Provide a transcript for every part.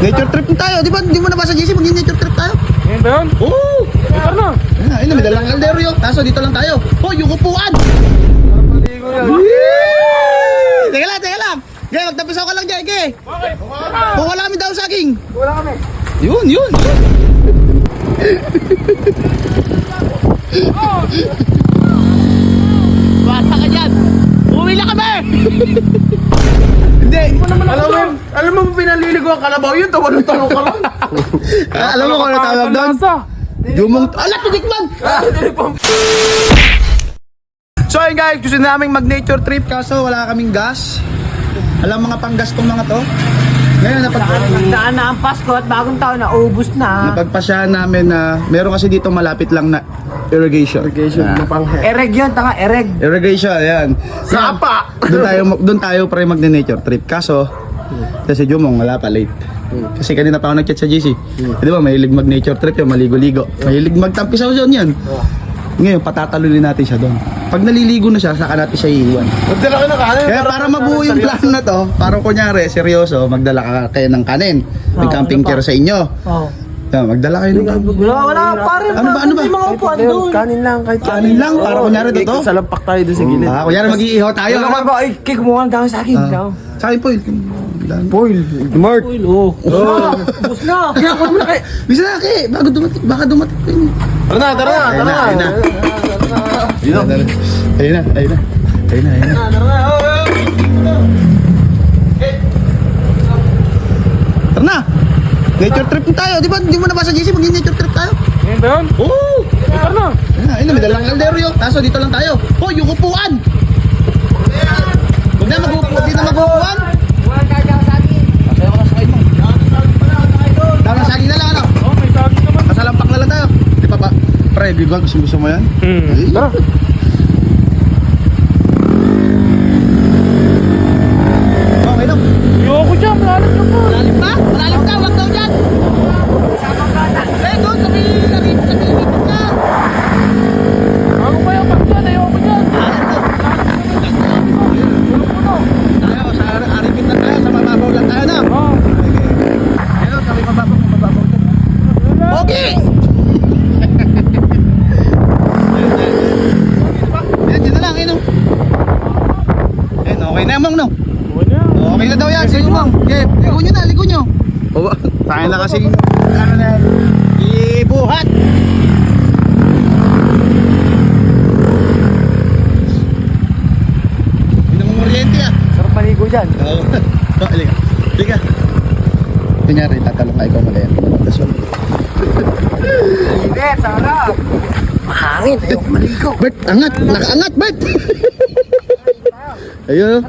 Nature trip tayo, di ba? Hindi mo nabasa GC, mag-nature trip tayo. Ngayon ba yun? Oo! Ito na. Ayun, may dalang kaldero yun. Kaso dito lang tayo. Oh, yung upuan! Maligo yan. Teka lang, teka lang. Gaya, magtapisaw ka lang dyan, Ike. Okay. Kung wala kami daw saging. Wala kami. Yun. Basta ka dyan. Uwi na kami! Hindi. Alam mo pinaliligo ang kalabaw yun, tawa-tawa ka lang. Alam mo kung ano tawag doon? Jumong... Ala, tinikman! So ayun guys, gusto namin mag-nature trip kaso wala kaming gas. Alam mga panggas tong mga to. Ngayon Nagdaan na ang Pasko at bagong taon na ubus na. napagpasyahan namin na meron kasi dito malapit lang na irrigation. Ereg yun, tanga, ereg. Irrigation, ayan. Sapa! Doon tayo pre mag-nature trip. Kaso, kasi Jumong wala pa late. Kasi kanina pa ako nag-chat sa GC. Di ba, mahilig mag-nature trip yung maligo-ligo. Mahilig magtampisaw yun yan. Ngayon, patatalulin natin siya doon. Pag naliligo na siya, saka natin siya iiwan. Magdala ka ng kanin. Kaya para mabuo yung plan na to, parang kunyari, seryoso, magdala ka kayo ng kanin. May camping chair sa inyo. Oh. Yan, magdala kayo ng kanin. Wala, pare. Ano ba? May mga upuan doon. Kanin lang kahit Kanin lang, para kunyari totoo. Salampak tayo doon sa gilid. Kunyari mag-iihaw tayo. Ano ka ba? Ay, kay, kumuha ng dahon sa akin. Sa akin po, Foil. Mark. Ubus na. Kaya ako naman kayo. bisa na kay, baka dumating pa yun. Tara na. Ayun na. Tara na. Nature trip tayo, di ba? Hindi mo nabasa GC, mag-nature trip tayo. Ngayon ba yun? Oo! Ito na. Ayun, may dalang kaldero yun. Kaso dito lang tayo. Oh, yung upuan! Huwag na mag-upuan. Dalang saging na lang, ano? Oh, may saging naman. Masalampak na lang tayo. Di pa pa? Pre, bigod, gusto mo yan? Ay. Tara. Okay lang. Ayoko dyan, malalim ka po. Malalim pa? Malalim ka, wag daw dyan. Eh, doon, sabi ka. Ako pa yung pag dyan, ayoko dyan. Tayo, sa aripin lang tayo, sa mababaw lang tayo na. Oh. Ayun, kami mababaw dyan. Okay! Ayun, dyan na lang, ayun. Ayun, okay na yung no? Okay na daw yan, sige mong. Okay, ligo nyo. Tayo na kasing, ano na yan, ibuhat. Hindi mong oriente ah. Sarap maligo dyan. Oo. Liga. Kunyari, tatalong ka ikaw malayan. Tapos wala. Hindi, sarap. Mahangin, ayoko maligo. Bert, angat! Nakaangat, Bert! Ayun.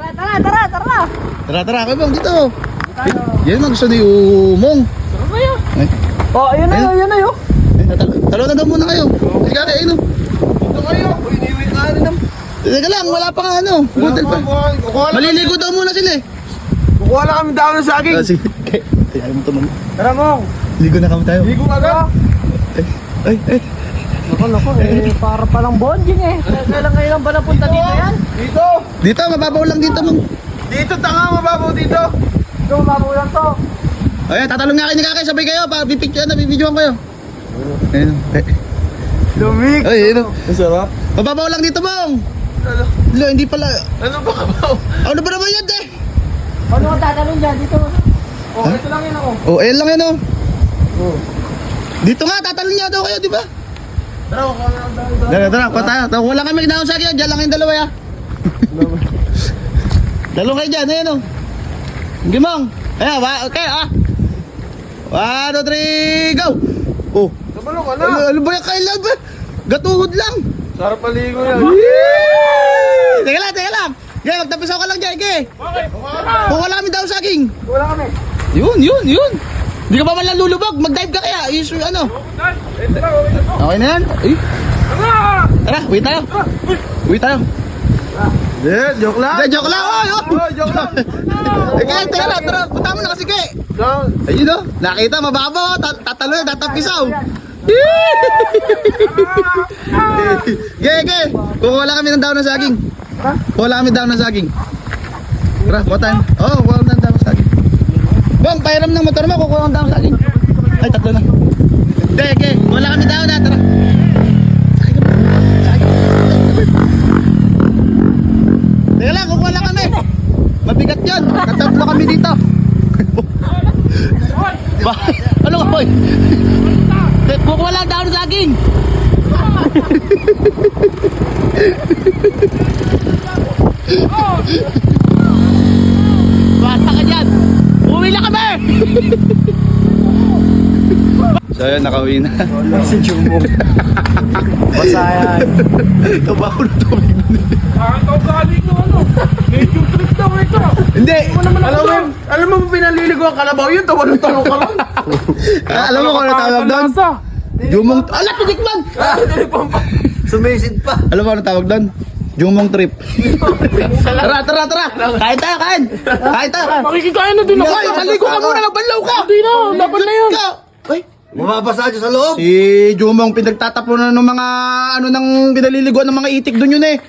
Tara, kayo bang dito. Yan ang gusto ni Umong. Ay, Oh, ayun na yun. talo na daw muna kayo. Sige, ayun. Ito kayo. Iniwi ka rin ng... Teka lang, wala pa nga ano. Butel pa. Maliligo daw muna sila eh. Kukuha lang kami dahon ng saging. Sige. Ayaw mo tumang. Tara mong. Ligo na kami tayo. Ligo ka ka. Ay. Naku, para palang bonding eh. Kailan ngayon ba napunta dito yan? Dito. Dito, mababaw lang dito mong. Dito, tanga, mababaw dito. Ito, mabulang to. Ayan, tatalong nga kayo ni Kakay. Sabay kayo. Bibidyoan kayo. Ayun. Lumig. Ay, ayun. Masarap. Mababaw lang dito mong. Ano? Lo, hindi pala. Ano ba kabaw? Ano ba naman yan eh? Ano ang tatalong dyan dito? Oh, ito lang yun ako. Oh, ayun lang yan oh. Dito nga, tatalon nga daw kayo, di ba? Tara, kukuha lang ang dahon. Tara, kuha tayo. Wala kami kinahon sa akin, dyan lang yung dalawa ya. Dalawa kayo dyan, ayun oh. Gimong. Ayan, okay ah. 1, 2, 3, go! Oh. Tabalo ka na. Ano ba yung kailan ba? Gatuhod lang. Sarap paligo yan. Teka lang. Gaya, magtapisaw ka lang dyan, Ike. Okay, Kung wala kami daw saging. Wala kami. Yun. Hindi ka pa man lang lulubog, mag-dive ka kaya. Is, ano? Okay na yan? Ay. Tara, wait tayo. Joke lang. Joke lang, oy. Joke lang. Teka lang, tara. Punta mo na kasi, Ike. Ayun o, nakita, mababaw. Tatalo yan, tatapisaw. Ge. Kukuha lang kami ng daon ng saging. Kuha lang kami daon ng saging. Tara, kuha tayo. Oo, kuha lang ng daon ng saging. Go! Jumong, pairam ng motor mo, kukuha ang daon sa akin. Ay, tatlo na. Sige, wala kami daon na, tara. Teka lang, kukuha lang kami. Mabigat yun, katatlo kami dito. Ano ka, boy? Kukuha lang daon sa akin. Basta ka dyan. Uwi na kami. So yun, nakauwi na. Si Jumong. Basayan. Kabaho na tubig. Ikaw galing ng ano? Nature trip daw ito. Hindi. Alam mo ba pinaliligo ang kalabaw yun? Tumalong-talong ka lang. Alam mo kung ano tawag doon? Jumong... Ala, pitikman! Sumisid pa. Alam mo ano tawag doon? Jumong trip. Tara. Kain tayo, kain. Kain tayo. Makikikain na din ako. Hoy, maligo ka muna, magbanlaw ka. Hindi na, laban na yun. Ay, Bumabasa dyan sa loob. si Jumong pinagtatapunan ng mga ano nang pinaliliguan ng mga itik doon yun eh.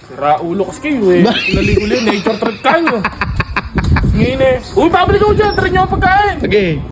Sira ulo kasi kayo eh. Pinaligo nature trip kayo. Ngayon eh. Uy, pabalik ako dyan. Try niyo ang pagkain. Sige.